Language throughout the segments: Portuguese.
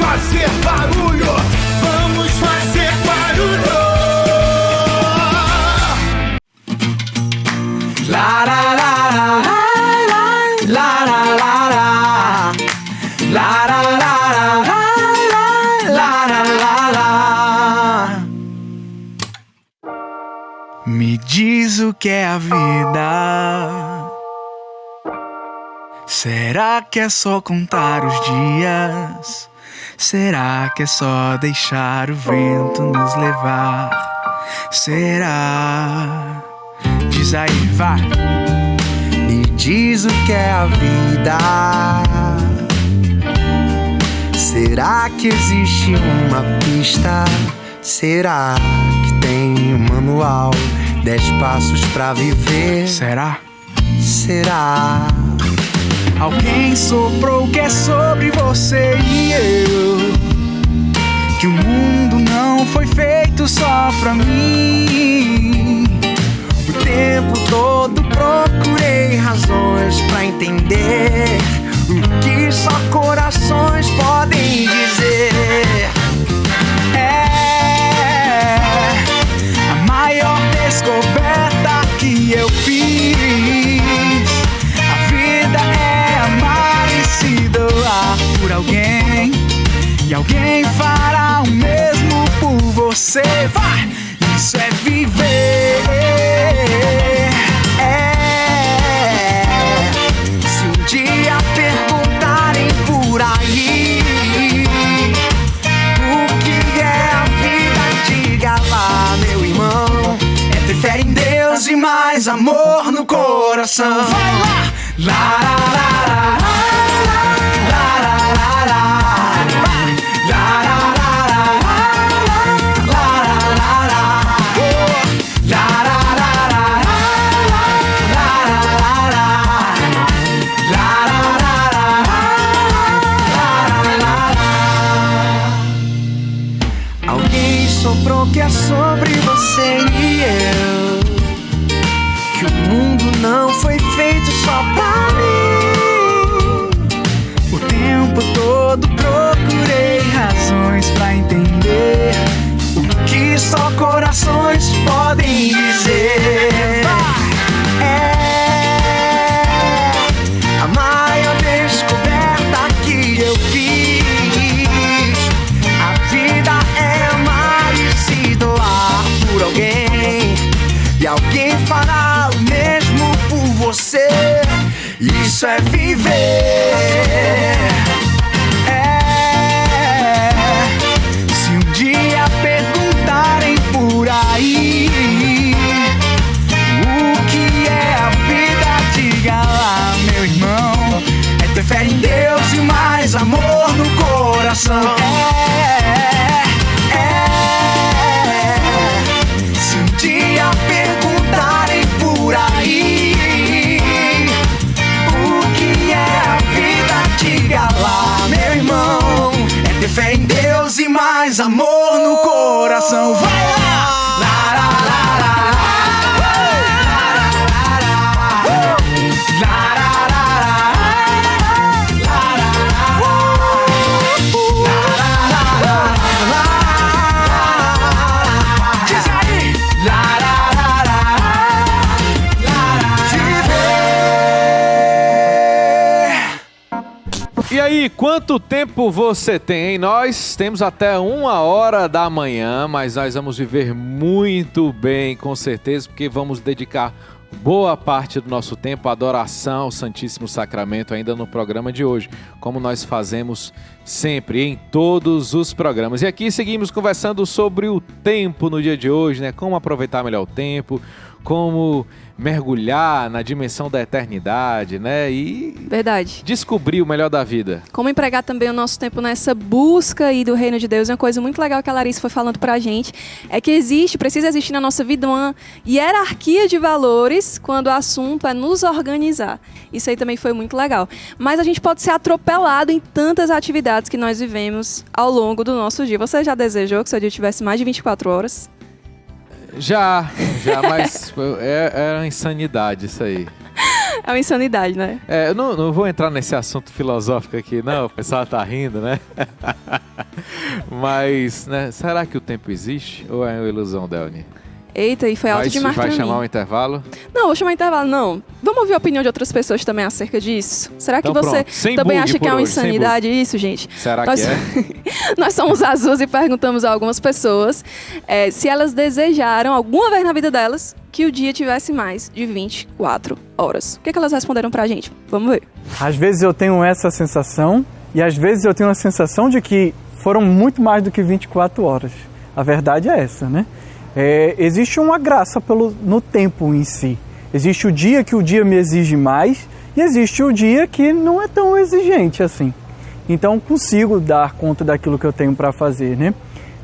fazer barulho, vamos fazer barulho. La la la la la la la la la la la la la la. Me diz o que é a vida. Será que é só contar os dias? Será que é só deixar o vento nos levar? Será? Diz aí, vai. Me diz o que é a vida. Será que existe uma pista? Será que tem um manual? 10 passos pra viver? Será? Será? Alguém soprou que é sobre você e eu, que o mundo não foi feito só pra mim. O tempo todo procurei razões pra entender o que só corações podem dizer. É a maior descoberta que eu fiz. A vida é amar e se doar por alguém, e alguém fará o mesmo por você. Vai! Isso é viver. Se um dia perguntarem por aí o que é a vida, diga lá, meu irmão, é ter fé em Deus e mais amor no coração. Vai lá! La la la la la la la la la. Soprou que é sobre você e eu, que o mundo não foi feito só pra mim. O tempo todo procurei razões pra entender o que só corações podem dizer. É a maior descoberta que eu fiz. A vida é amar e se doar por alguém, e alguém fará o mesmo por você. Isso é viver. Se um dia perguntarem por aí o que é a vida, diga lá, meu irmão, é ter fé em Deus e mais amor no coração. Se um dia perguntarem por aí o que é a vida, diga lá, meu irmão, é ter fé em Deus e mais amor no coração. Vai lá! La la la la E aí, quanto tempo você tem, hein? Nós temos até 1h da manhã, mas nós vamos viver muito bem, com certeza, porque vamos dedicar boa parte do nosso tempo à adoração ao Santíssimo Sacramento ainda no programa de hoje, como nós fazemos sempre em todos os programas. E aqui seguimos conversando sobre o tempo no dia de hoje, né? Como aproveitar melhor o tempo, como mergulhar na dimensão da eternidade, né? E verdade, descobrir o melhor da vida. Como empregar também o nosso tempo nessa busca aí do reino de Deus. Uma coisa muito legal que a Larissa foi falando pra gente é que precisa existir na nossa vida uma hierarquia de valores quando o assunto é nos organizar. Isso aí também foi muito legal. Mas a gente pode ser atropelado em tantas atividades que nós vivemos ao longo do nosso dia. Você já desejou que seu dia tivesse mais de 24 horas? Já, mas é uma insanidade isso aí. É uma insanidade, né? Eu não vou entrar nesse assunto filosófico aqui, não. O pessoal tá rindo, né? Mas, né, será que o tempo existe? Ou é uma ilusão, Delny? Eita, e foi alto demais pra Vai mim. chamar um intervalo? Não, vou chamar intervalo, não. Vamos ouvir a opinião de outras pessoas também acerca disso? Será que Então, você pronto. Sem também bug acha que por é uma hoje, sem insanidade isso, gente? Será que é? Nós somos azuis e perguntamos a algumas pessoas se elas desejaram, alguma vez na vida delas, que o dia tivesse mais de 24 horas. O que elas responderam pra gente? Vamos ver. Às vezes eu tenho essa sensação e às vezes eu tenho a sensação de que foram muito mais do que 24 horas. A verdade é essa, né? Existe uma graça no tempo em si. Existe o dia que o dia me exige mais e existe o dia que não é tão exigente assim. Então consigo dar conta daquilo que eu tenho para fazer, né?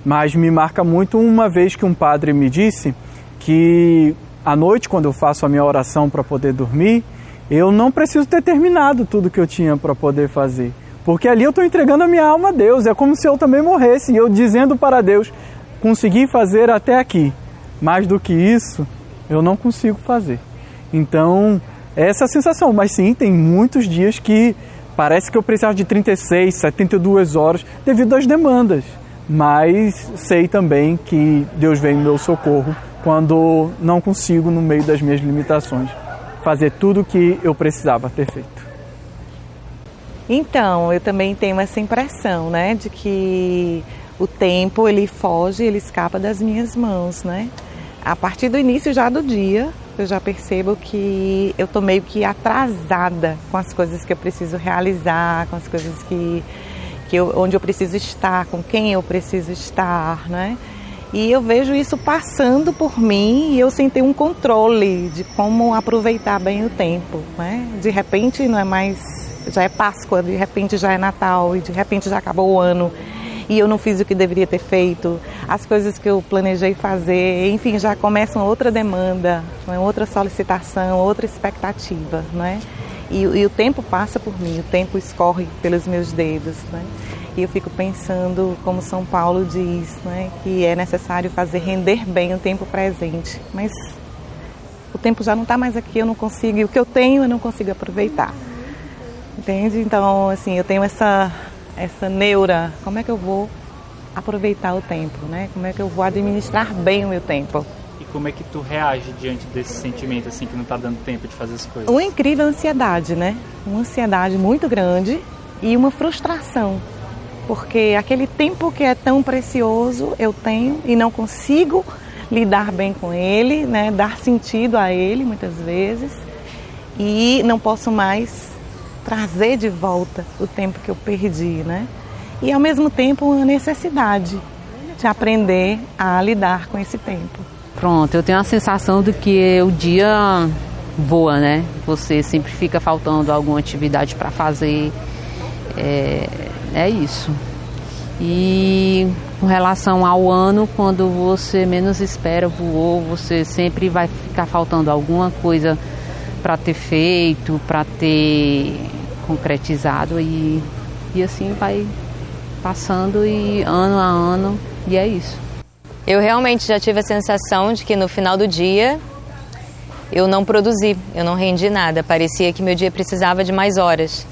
Mas me marca muito uma vez que um padre me disse que à noite, quando eu faço a minha oração para poder dormir, eu não preciso ter terminado tudo que eu tinha para poder fazer. Porque ali eu estou entregando a minha alma a Deus. É como se eu também morresse e eu dizendo para Deus: consegui fazer até aqui, mais do que isso eu não consigo fazer. Então, é essa a sensação, mas sim, tem muitos dias que parece que eu precisava de 36, 72 horas devido às demandas, mas sei também que Deus vem em meu socorro quando não consigo, no meio das minhas limitações, fazer tudo o que eu precisava ter feito. Então, eu também tenho essa impressão, né, de que o tempo, ele foge, ele escapa das minhas mãos, né? A partir do início já do dia, eu já percebo que eu tô meio que atrasada com as coisas que eu preciso realizar, com as coisas onde eu preciso estar, com quem eu preciso estar, né? E eu vejo isso passando por mim e eu sem ter um controle de como aproveitar bem o tempo, né? De repente não é mais, já é Páscoa, de repente já é Natal e de repente já acabou o ano. E eu não fiz o que deveria ter feito, as coisas que eu planejei fazer, enfim, já começa uma outra demanda, uma outra solicitação, outra expectativa, né? E o tempo passa por mim, o tempo escorre pelos meus dedos, né? E eu fico pensando, como São Paulo diz, né, que é necessário fazer render bem o tempo presente, mas o tempo já não está mais aqui, eu não consigo, e o que eu tenho eu não consigo aproveitar, entende? Então, assim, eu tenho essa neura, como é que eu vou aproveitar o tempo, né? Como é que eu vou administrar bem o meu tempo? E como é que tu reage diante desse sentimento, assim, que não está dando tempo de fazer as coisas? Uma incrível ansiedade, né? Uma ansiedade muito grande e uma frustração, porque aquele tempo que é tão precioso eu tenho e não consigo lidar bem com ele, né? Dar sentido a ele muitas vezes e não posso mais trazer de volta o tempo que eu perdi, né? E ao mesmo tempo a necessidade de aprender a lidar com esse tempo. Pronto, eu tenho a sensação de que o dia voa, né? Você sempre fica faltando alguma atividade para fazer, é isso. E com relação ao ano, quando você menos espera, voou, você sempre vai ficar faltando alguma coisa para ter feito, para ter concretizado e assim vai passando e ano a ano e é isso. Eu realmente já tive a sensação de que no final do dia eu não produzi, eu não rendi nada, parecia que meu dia precisava de mais horas.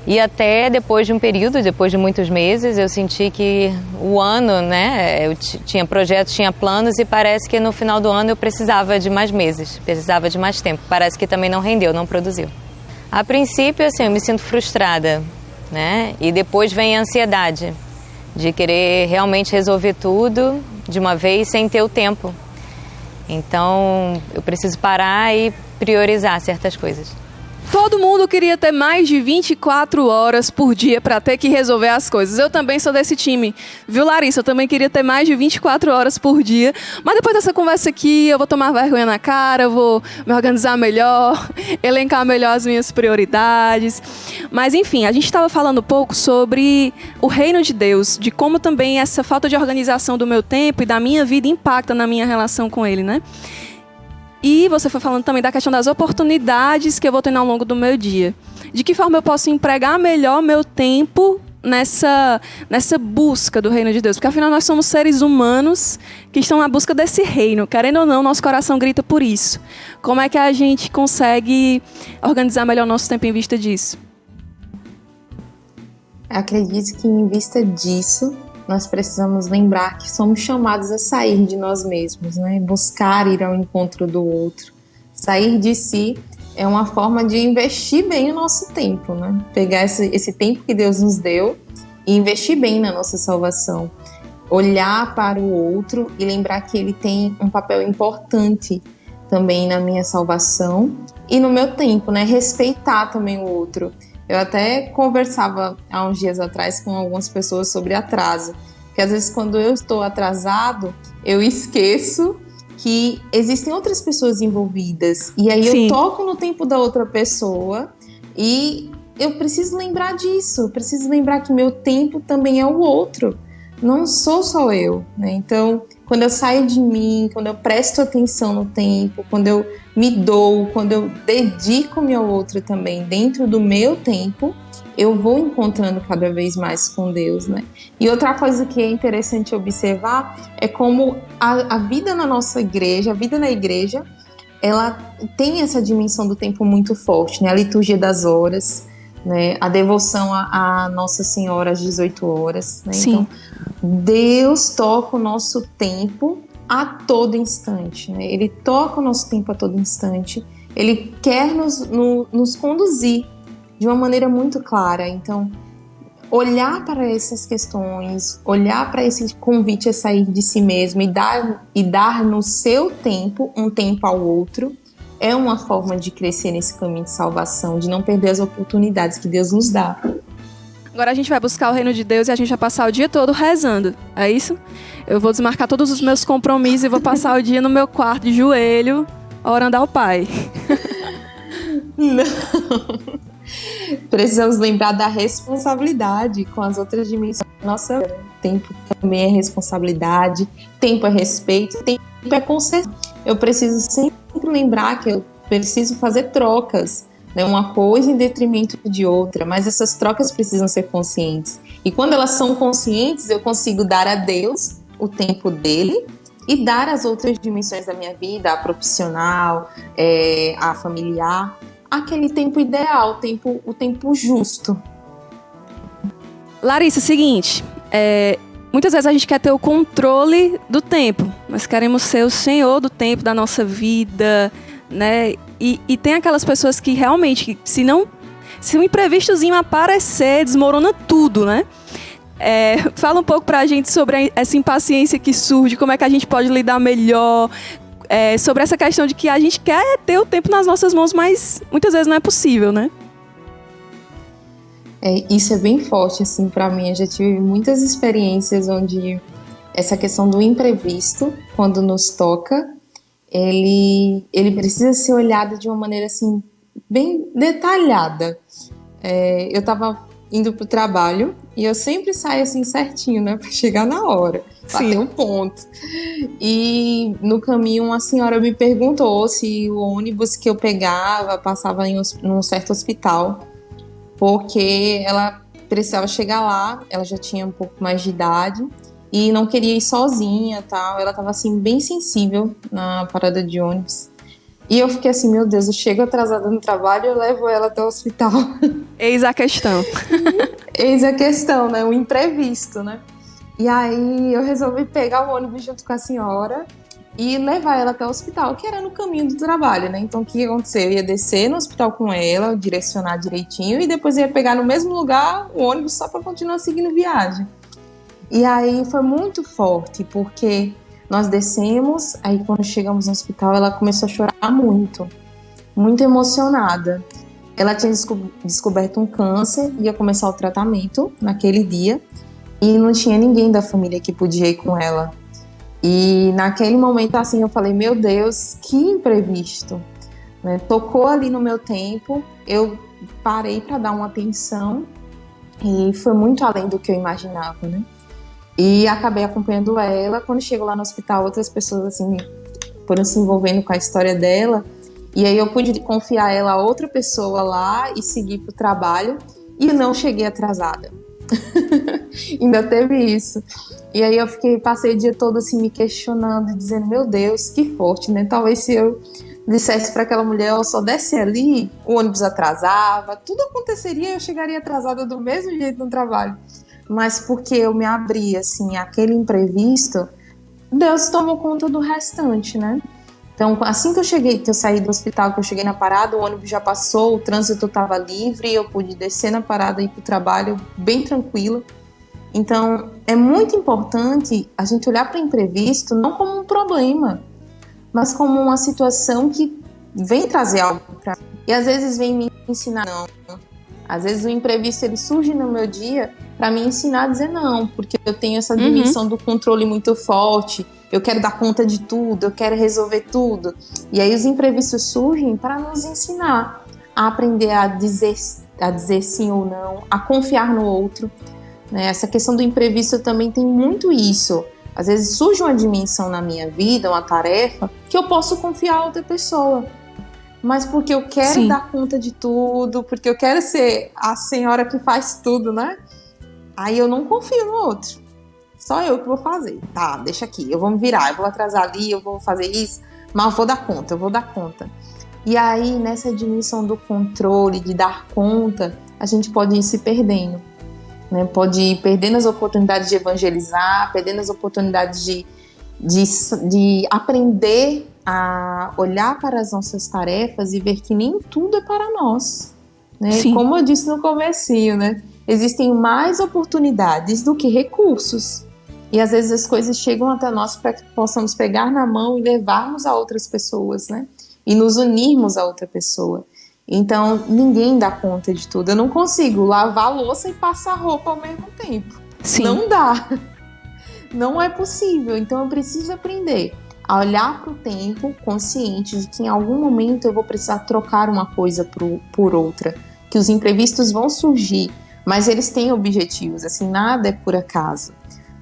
E até depois de um período, depois de muitos meses, eu senti que o ano, né, eu tinha projetos, tinha planos e parece que no final do ano eu precisava de mais meses, precisava de mais tempo. Parece que também não rendeu, não produziu. A princípio, assim, eu me sinto frustrada, né? E depois vem a ansiedade de querer realmente resolver tudo de uma vez sem ter o tempo. Então, eu preciso parar e priorizar certas coisas. Todo mundo queria ter mais de 24 horas por dia para ter que resolver as coisas. Eu também sou desse time. Viu, Larissa? Eu também queria ter mais de 24 horas por dia. Mas depois dessa conversa aqui, eu vou tomar vergonha na cara, eu vou me organizar melhor, elencar melhor as minhas prioridades. Mas, enfim, a gente estava falando um pouco sobre o reino de Deus, de como também essa falta de organização do meu tempo e da minha vida impacta na minha relação com Ele, né? E você foi falando também da questão das oportunidades que eu vou ter ao longo do meu dia. De que forma eu posso empregar melhor meu tempo nessa busca do reino de Deus? Porque afinal nós somos seres humanos que estão na busca desse reino. Querendo ou não, nosso coração grita por isso. Como é que a gente consegue organizar melhor nosso tempo em vista disso? Acredito que em vista disso, nós precisamos lembrar que somos chamados a sair de nós mesmos, né? Buscar ir ao encontro do outro. Sair de si é uma forma de investir bem o nosso tempo, né? Pegar esse tempo que Deus nos deu e investir bem na nossa salvação. Olhar para o outro e lembrar que ele tem um papel importante também na minha salvação e no meu tempo, né? Respeitar também o outro. Eu até conversava há uns dias atrás com algumas pessoas sobre atraso, que às vezes quando eu estou atrasado, eu esqueço que existem outras pessoas envolvidas, e aí Sim. eu toco no tempo da outra pessoa e eu preciso lembrar disso, eu preciso lembrar que meu tempo também é o outro, não sou só eu, né? Então, quando eu saio de mim, quando eu presto atenção no tempo, quando eu me dou, quando eu dedico-me ao outro também dentro do meu tempo, eu vou encontrando cada vez mais com Deus, né? E outra coisa que é interessante observar é como a vida na nossa igreja, a vida na igreja, ela tem essa dimensão do tempo muito forte, né? A liturgia das horas, né? A devoção a Nossa Senhora às 18 horas, né? Sim. Então, Deus toca o nosso tempo a todo instante, né? Ele toca o nosso tempo a todo instante. Ele quer nos conduzir de uma maneira muito clara. Então, olhar para essas questões, olhar para esse convite a sair de si mesmo e dar no seu tempo, um tempo ao outro, é uma forma de crescer nesse caminho de salvação, de não perder as oportunidades que Deus nos dá. Agora a gente vai buscar o reino de Deus e a gente vai passar o dia todo rezando, é isso? Eu vou desmarcar todos os meus compromissos e vou passar o dia no meu quarto de joelho, orando ao Pai. Não. Precisamos lembrar da responsabilidade com as outras dimensões. Nossa, tempo também é responsabilidade, tempo é respeito, tempo é conserto. Eu preciso sempre lembrar que eu preciso fazer trocas, né? Uma coisa em detrimento de outra, mas essas trocas precisam ser conscientes. E quando elas são conscientes, eu consigo dar a Deus o tempo dele e dar as outras dimensões da minha vida, a profissional, a familiar, aquele tempo ideal, o tempo justo. Larissa, seguinte, muitas vezes a gente quer ter o controle do tempo, mas queremos ser o senhor do tempo da nossa vida, né? E tem aquelas pessoas que realmente, se um imprevistozinho aparecer, desmorona tudo, né? Fala um pouco pra gente sobre essa impaciência que surge, como é que a gente pode lidar melhor, sobre essa questão de que a gente quer ter o tempo nas nossas mãos, mas muitas vezes não é possível, né? Isso é bem forte, assim, pra mim. Eu já tive muitas experiências onde essa questão do imprevisto, quando nos toca, ele precisa ser olhado de uma maneira, assim, bem detalhada. Eu tava indo pro trabalho e eu sempre saio, assim, certinho, né, pra chegar na hora, bater um ponto. E no caminho uma senhora me perguntou se o ônibus que eu pegava passava num certo hospital, porque ela precisava chegar lá, ela já tinha um pouco mais de idade e não queria ir sozinha, tal. Ela estava assim bem sensível na parada de ônibus. E eu fiquei assim, meu Deus, eu chego atrasada no trabalho e eu levo ela até o hospital. Eis a questão. Eis a questão, né? O imprevisto, né? E aí eu resolvi pegar o ônibus junto com a senhora e levar ela até o hospital, que era no caminho do trabalho, né? Então o que aconteceu? Eu ia descer no hospital com ela, direcionar direitinho e depois ia pegar no mesmo lugar o ônibus só para continuar seguindo viagem. E aí foi muito forte, porque nós descemos, aí quando chegamos no hospital ela começou a chorar muito, muito emocionada. Ela tinha descoberto um câncer, ia começar o tratamento naquele dia e não tinha ninguém da família que podia ir com ela. E naquele momento, assim, eu falei, meu Deus, que imprevisto, né? Tocou ali no meu tempo, eu parei para dar uma atenção e foi muito além do que eu imaginava, né? E acabei acompanhando ela. Quando chegou lá no hospital, outras pessoas, assim, foram se envolvendo com a história dela. E aí eu pude confiar ela a outra pessoa lá e seguir pro trabalho. E não cheguei atrasada. Ainda teve isso. E aí passei o dia todo assim me questionando e dizendo, meu Deus, que forte, né? Talvez se eu dissesse para aquela mulher, eu só desce ali, o ônibus atrasava, tudo aconteceria e eu chegaria atrasada do mesmo jeito no trabalho. Mas porque eu me abri, assim, aquele imprevisto, Deus tomou conta do restante, né? Então, assim que eu saí do hospital, que eu cheguei na parada, o ônibus já passou, o trânsito estava livre, eu pude descer na parada e ir para o trabalho bem tranquila. Então, é muito importante a gente olhar para o imprevisto não como um problema, mas como uma situação que vem trazer algo para mim. E às vezes vem me ensinar não. Às vezes o imprevisto ele surge no meu dia para me ensinar a dizer não, porque eu tenho essa dimensão do controle muito forte, eu quero dar conta de tudo, eu quero resolver tudo. E aí os imprevistos surgem para nos ensinar a aprender a dizer sim ou não, a confiar no outro. Né? Essa questão do imprevisto também tem muito isso. Às vezes surge uma dimensão na minha vida, uma tarefa, que eu posso confiar a outra pessoa. Mas porque eu quero dar conta de tudo, porque eu quero ser a senhora que faz tudo, né? Aí eu não confio no outro. Só eu que vou fazer. Tá, deixa aqui, eu vou me virar, eu vou atrasar ali, eu vou fazer isso, mas eu vou dar conta. E aí, nessa dimensão do controle, de dar conta, a gente pode ir se perdendo. Né? Pode ir perdendo as oportunidades de evangelizar, perdendo as oportunidades de aprender a olhar para as nossas tarefas e ver que nem tudo é para nós. Né? Como eu disse no comecinho, né? Existem mais oportunidades do que recursos. E às vezes as coisas chegam até nós para que possamos pegar na mão e levarmos a outras pessoas, né? E nos unirmos a outra pessoa. Então, ninguém dá conta de tudo. Eu não consigo lavar a louça e passar roupa ao mesmo tempo. Não dá. Não é possível. Então, eu preciso aprender a olhar para o tempo consciente de que em algum momento eu vou precisar trocar uma coisa por outra. Que os imprevistos vão surgir, mas eles têm objetivos. Assim, nada é por acaso.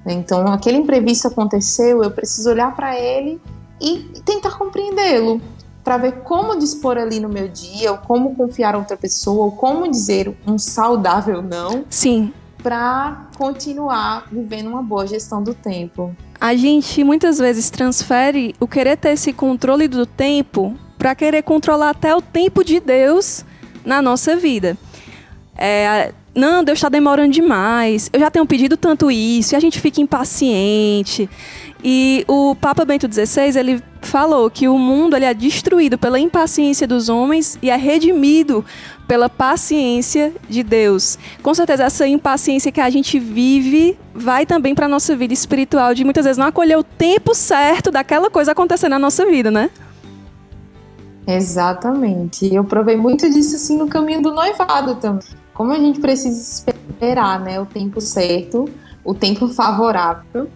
Então, aquele imprevisto aconteceu, eu preciso olhar para ele e tentar compreendê-lo. Para ver como dispor ali no meu dia, ou como confiar a outra pessoa, ou como dizer um saudável não. Para continuar vivendo uma boa gestão do tempo. A gente muitas vezes transfere o querer ter esse controle do tempo para querer controlar até o tempo de Deus na nossa vida. Não, Deus está demorando demais, eu já tenho pedido tanto isso, e a gente fica impaciente. E o Papa Bento XVI, ele falou que o mundo ele é destruído pela impaciência dos homens e é redimido pela paciência de Deus. Com certeza, essa impaciência que a gente vive vai também para a nossa vida espiritual, de muitas vezes não acolher o tempo certo daquela coisa acontecer na nossa vida, né? Exatamente. Eu provei muito disso assim no caminho do noivado também. Como a gente precisa esperar, né, o tempo certo, o tempo favorável,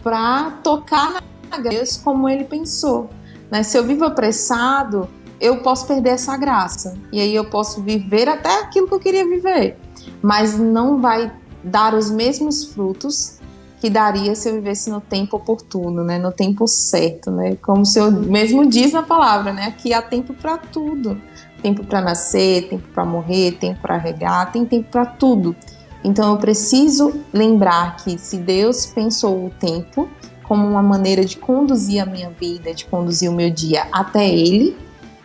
para tocar na graça como ele pensou. Né? Se eu vivo apressado, eu posso perder essa graça. E aí eu posso viver até aquilo que eu queria viver. Mas não vai dar os mesmos frutos que daria se eu vivesse no tempo oportuno, né? No tempo certo. Né? Como o Senhor mesmo diz na palavra, né? Que há tempo para tudo. Tempo para nascer, tempo para morrer, tempo para regar, tem tempo para tudo. Então eu preciso lembrar que se Deus pensou o tempo como uma maneira de conduzir a minha vida, de conduzir o meu dia até Ele,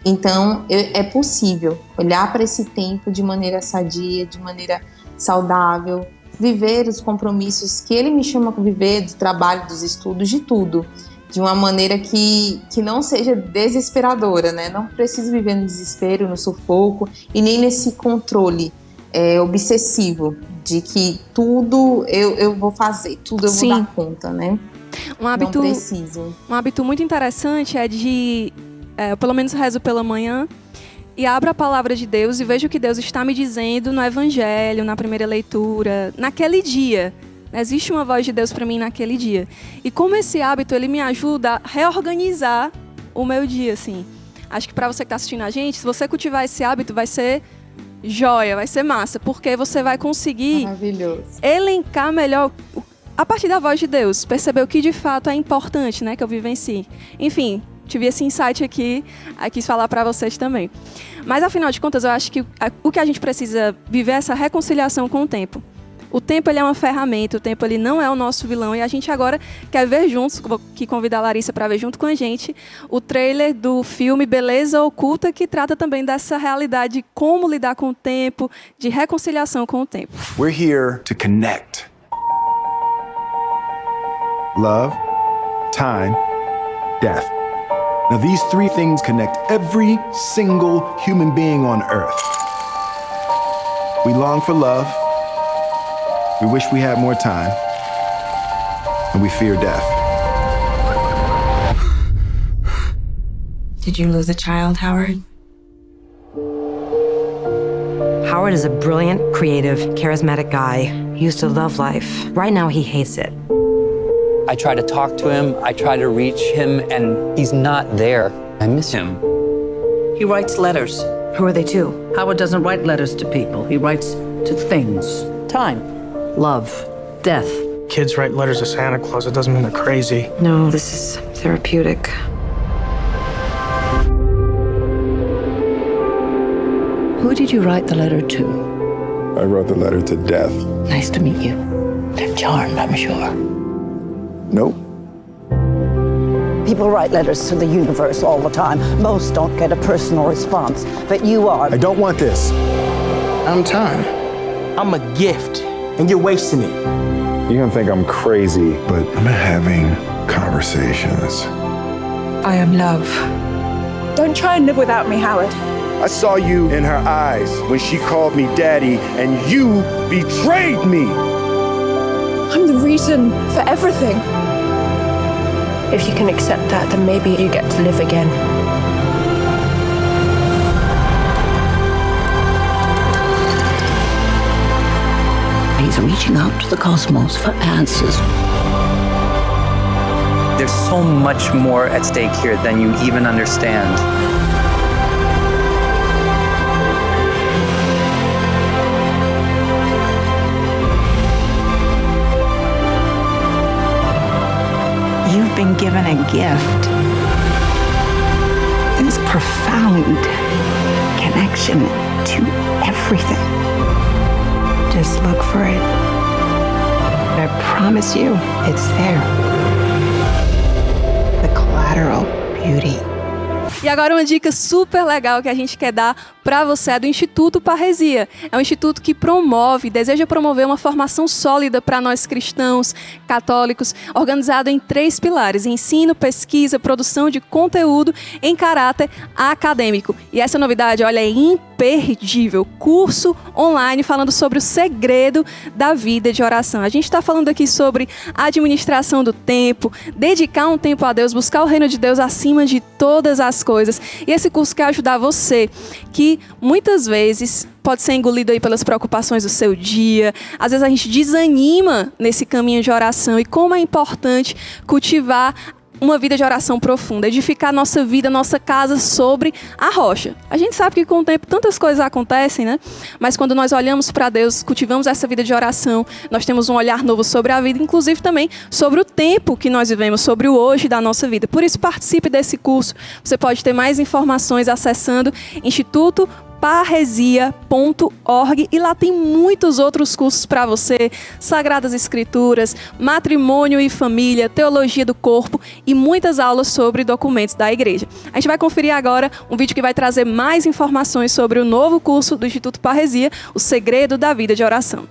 então é possível olhar para esse tempo de maneira sadia, de maneira saudável, viver os compromissos que Ele me chama para viver, do trabalho, dos estudos, de tudo, de uma maneira que não seja desesperadora, né? Não preciso viver no desespero, no sufoco e nem nesse controle obsessivo de que tudo eu vou fazer, tudo eu vou dar conta, né? Não preciso. Um hábito muito interessante é de, eu pelo menos rezo pela manhã e abro a palavra de Deus e vejo o que Deus está me dizendo no Evangelho, na primeira leitura, naquele dia. Existe uma voz de Deus para mim naquele dia. E como esse hábito, ele me ajuda a reorganizar o meu dia, assim. Acho que para você que está assistindo a gente, se você cultivar esse hábito, vai ser joia, vai ser massa, porque você vai conseguir elencar melhor a partir da voz de Deus, perceber o que de fato é importante, né, que eu vivencie. Enfim, tive esse insight aqui, quis falar para vocês também. Mas afinal de contas, eu acho que o que a gente precisa viver é essa reconciliação com o tempo. O tempo ele é uma ferramenta, o tempo ele não é o nosso vilão. E a gente agora quer ver juntos, vou aqui convidar a Larissa para ver junto com a gente, o trailer do filme Beleza Oculta, que trata também dessa realidade de como lidar com o tempo, de reconciliação com o tempo. We're here to connect. Love, time, death. Now these three things connect every single human being on earth. We long for love, we wish we had more time, and we fear death. Did you lose a child, Howard? Howard is a brilliant, creative, charismatic guy. He used to love life. Right now, he hates it. I try to talk to him, I try to reach him, and he's not there. I miss him. He writes letters. Who are they to? Howard doesn't write letters to people. He writes to things. Time, love, death. Kids write letters to Santa Claus. It doesn't mean they're crazy. No, this is therapeutic. Who did you write the letter to? I wrote the letter to death. Nice to meet you. They're charmed, I'm sure. Nope. People write letters to the universe all the time. Most don't get a personal response, but you are. I don't want this. I'm time. I'm a gift, and you're wasting it. You're gonna think I'm crazy, but I'm having conversations. I am love. Don't try and live without me, Howard. I saw you in her eyes when she called me daddy, and you betrayed me. I'm the reason for everything. If you can accept that, then maybe you get to live again. He's reaching out to the cosmos for answers. There's so much more at stake here than you even understand. You've been given a gift. This profound connection to everything. Just look for it. I promise you, it's there. The collateral beauty. E agora uma dica super legal que a gente quer dar para você é do Instituto Parresia. É um instituto que deseja promover uma formação sólida para nós cristãos, católicos, organizado em 3 pilares: ensino, pesquisa, produção de conteúdo em caráter acadêmico. E essa novidade, olha, é imperdível. Curso online falando sobre o segredo da vida de oração. A gente está falando aqui sobre administração do tempo, dedicar um tempo a Deus, buscar o reino de Deus acima de todas as coisas. E esse curso quer ajudar você, que muitas vezes pode ser engolido aí pelas preocupações do seu dia. Às vezes a gente desanima nesse caminho de oração. E como é importante cultivar uma vida de oração profunda, edificar nossa vida, nossa casa sobre a rocha. A gente sabe que com o tempo tantas coisas acontecem, né? Mas quando nós olhamos para Deus, cultivamos essa vida de oração, nós temos um olhar novo sobre a vida, inclusive também sobre o tempo que nós vivemos, sobre o hoje da nossa vida. Por isso, participe desse curso. Você pode ter mais informações acessando institutoparresia.org, e lá tem muitos outros cursos para você: Sagradas Escrituras, Matrimônio e Família, Teologia do Corpo e muitas aulas sobre documentos da igreja. A gente vai conferir agora um vídeo que vai trazer mais informações sobre o novo curso do Instituto Parresia, O Segredo da Vida de Oração.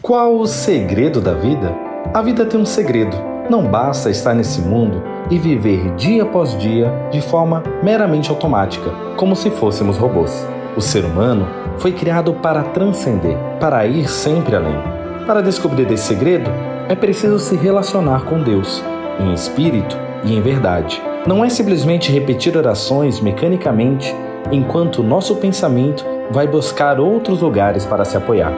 Qual o segredo da vida? A vida tem um segredo. Não basta estar nesse mundo e viver dia após dia de forma meramente automática, como se fôssemos robôs. O ser humano foi criado para transcender, para ir sempre além. Para descobrir esse segredo, é preciso se relacionar com Deus, em espírito e em verdade. Não é simplesmente repetir orações mecanicamente, enquanto o nosso pensamento vai buscar outros lugares para se apoiar.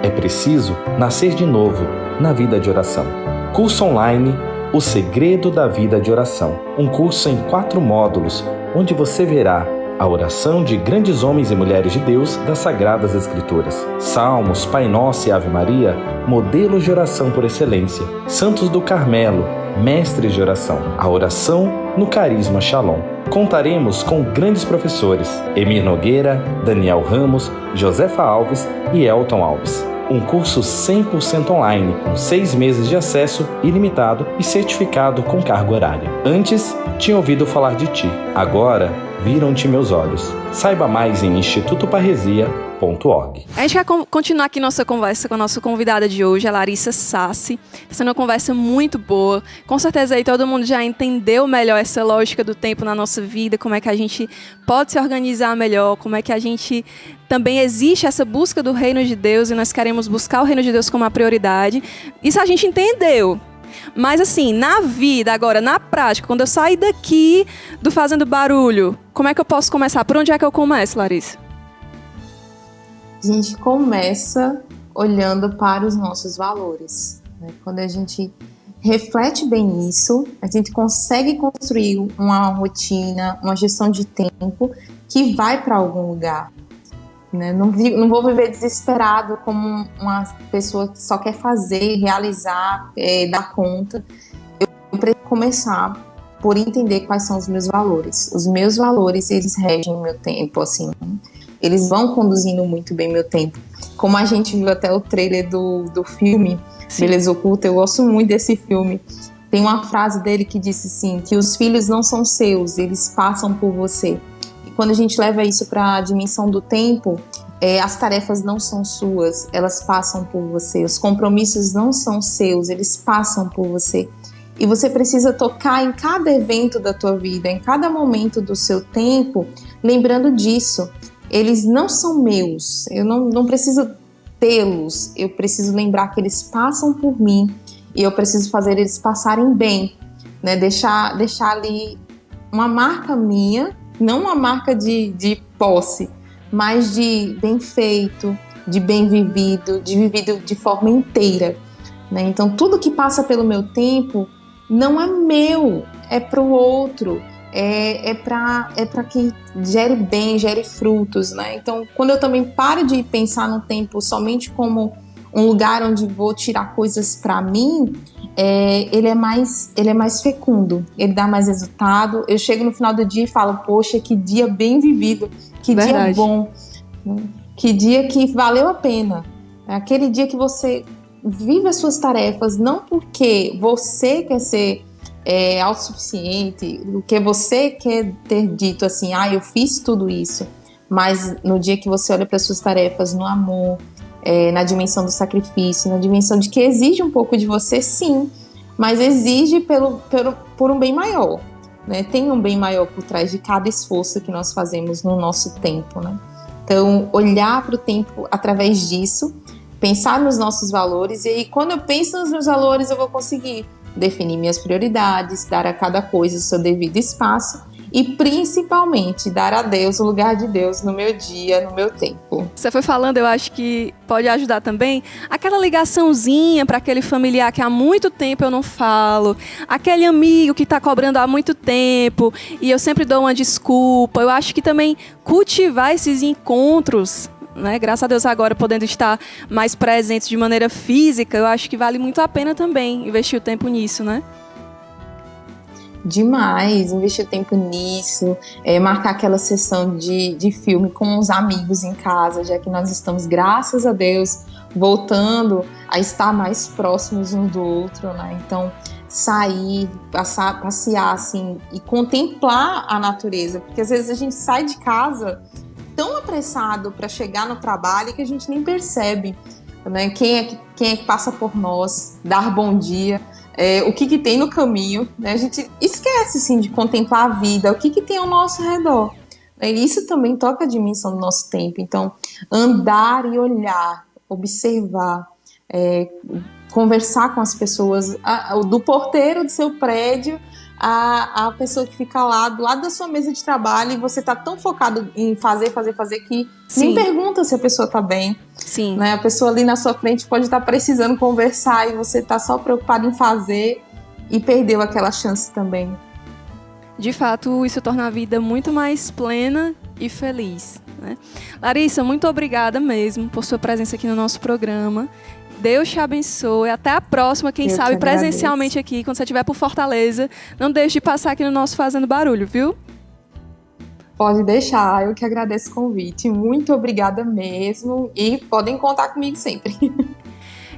É preciso nascer de novo na vida de oração. Curso online O Segredo da Vida de Oração. Um curso em 4 módulos, onde você verá a oração de grandes homens e mulheres de Deus das Sagradas Escrituras. Salmos, Pai Nosso e Ave Maria, modelos de oração por excelência. Santos do Carmelo, mestres de oração. A oração no carisma Shalom. Contaremos com grandes professores: Emir Nogueira, Daniel Ramos, Josefa Alves e Elton Alves. um curso 100% online, com 6 meses de acesso ilimitado e certificado com carga horária. Antes, tinha ouvido falar de ti. Agora, viram-te meus olhos. Saiba mais em institutoparresia.org. A gente quer continuar aqui nossa conversa com a nossa convidada de hoje, a Larissa Sassi. Está sendo uma conversa muito boa. Com certeza aí todo mundo já entendeu melhor essa lógica do tempo na nossa vida, como é que a gente pode se organizar melhor, como é que a gente também existe essa busca do reino de Deus e nós queremos buscar o reino de Deus como uma prioridade. Isso a gente entendeu. Mas assim, na vida, agora, na prática, quando eu sair daqui do Fazendo Barulho, como é que eu posso começar? Por onde é que eu começo, Larissa? A gente começa olhando para os nossos valores, né? Quando a gente reflete bem nisso, a gente consegue construir uma rotina, uma gestão de tempo que vai para algum lugar. Né? Não vou viver desesperado como uma pessoa que só quer fazer, realizar, dar conta. Eu preciso começar por entender quais são os meus valores. Os meus valores, eles regem o meu tempo, assim. Eles vão conduzindo muito bem meu tempo. Como a gente viu até o trailer do filme, Beleza Oculta, eu gosto muito desse filme. Tem uma frase dele que disse assim, que os filhos não são seus, eles passam por você. Quando a gente leva isso para a dimensão do tempo, as tarefas não são suas, elas passam por você. Os compromissos não são seus, eles passam por você. E você precisa tocar em cada evento da tua vida, em cada momento do seu tempo, lembrando disso. Eles não são meus, eu não preciso tê-los, eu preciso lembrar que eles passam por mim e eu preciso fazer eles passarem bem, né? Deixar ali uma marca minha, não uma marca de posse, mas de bem feito, de bem vivido, de vivido de forma inteira, né? Então tudo que passa pelo meu tempo não é meu, é para o outro, é para que gere bem, gere frutos, né? Então quando eu também paro de pensar no tempo somente como um lugar onde vou tirar coisas para mim, ele é mais fecundo, ele dá mais resultado. Eu chego no final do dia e falo, poxa, que dia bem vivido, que dia bom, que dia que valeu a pena. É aquele dia que você vive as suas tarefas, não porque você quer ser autossuficiente, porque você quer ter dito assim, eu fiz tudo isso, mas no dia que você olha para as suas tarefas no amor, na dimensão do sacrifício, na dimensão de que exige um pouco de você, sim, mas exige por um bem maior, né? Tem um bem maior por trás de cada esforço que nós fazemos no nosso tempo, né? Então, olhar para o tempo através disso, pensar nos nossos valores, e aí quando eu penso nos meus valores, eu vou conseguir definir minhas prioridades, dar a cada coisa o seu devido espaço e principalmente dar a Deus o lugar de Deus no meu dia, no meu tempo. Você foi falando, eu acho que pode ajudar também aquela ligaçãozinha para aquele familiar que há muito tempo eu não falo, aquele amigo que está cobrando há muito tempo e eu sempre dou uma desculpa. Eu acho que também cultivar esses encontros, né? Graças a Deus agora podendo estar mais presentes de maneira física, eu acho que vale muito a pena também investir o tempo nisso, né? Demais, investir tempo nisso, marcar aquela sessão de filme com os amigos em casa, já que nós estamos, graças a Deus, voltando a estar mais próximos um do outro, né? Então, sair, passear assim e contemplar a natureza, porque às vezes a gente sai de casa tão apressado para chegar no trabalho que a gente nem percebe, né? Quem é que passa por nós, dar bom dia, o que tem no caminho, né? A gente esquece assim, de contemplar a vida, o que tem ao nosso redor. Isso também toca a dimensão do nosso tempo. Então, andar e olhar, observar, conversar com as pessoas, do porteiro do seu prédio, a pessoa que fica lá do lado da sua mesa de trabalho e você tá tão focado em fazer que nem pergunta se a pessoa tá bem. Sim. Né? A pessoa ali na sua frente pode estar precisando conversar e você tá só preocupado em fazer e perdeu aquela chance também. De fato, isso torna a vida muito mais plena e feliz, né? Larissa, muito obrigada mesmo por sua presença aqui no nosso programa. Deus te abençoe. Até a próxima, quem sabe presencialmente aqui, quando você estiver por Fortaleza. Não deixe de passar aqui no nosso Fazendo Barulho, viu? Pode deixar, eu que agradeço o convite. Muito obrigada mesmo e podem contar comigo sempre.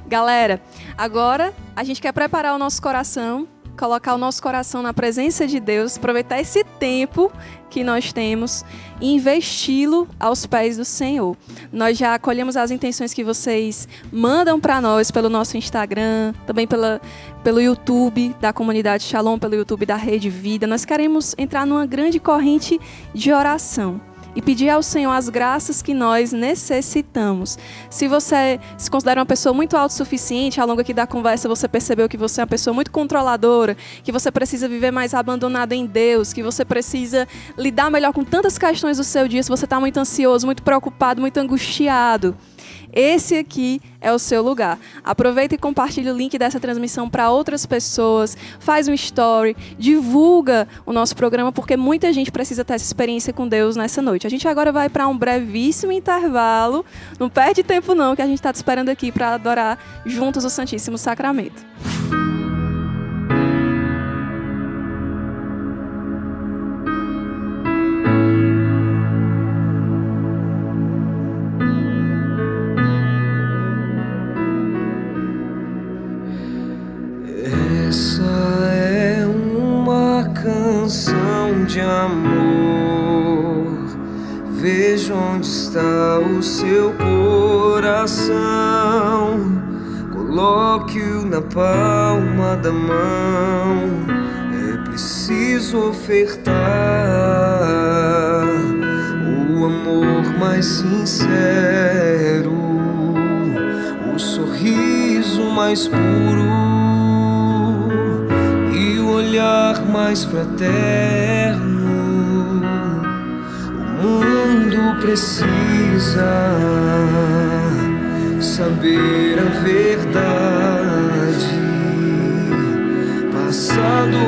Galera, agora a gente quer preparar o nosso coração, colocar o nosso coração na presença de Deus, aproveitar esse tempo que nós temos e investi-lo aos pés do Senhor. Nós já acolhemos as intenções que vocês mandam para nós pelo nosso Instagram, também pelo YouTube da comunidade Shalom, pelo YouTube da Rede Vida. Nós queremos entrar numa grande corrente de oração e pedir ao Senhor as graças que nós necessitamos. Se você se considera uma pessoa muito autossuficiente, ao longo aqui da conversa você percebeu que você é uma pessoa muito controladora, que você precisa viver mais abandonado em Deus, que você precisa lidar melhor com tantas questões do seu dia, se você está muito ansioso, muito preocupado, muito angustiado, esse aqui é o seu lugar. Aproveita e compartilha o link dessa transmissão para outras pessoas, faz um story, divulga o nosso programa, porque muita gente precisa ter essa experiência com Deus nessa noite. A gente agora vai para um brevíssimo intervalo, não perde tempo não, que a gente está te esperando aqui para adorar juntos o Santíssimo Sacramento. De amor, veja onde está o seu coração, coloque-o na palma da mão. É preciso ofertar o amor mais sincero, o sorriso mais puro, olhar mais fraterno. O mundo precisa saber a verdade. Passado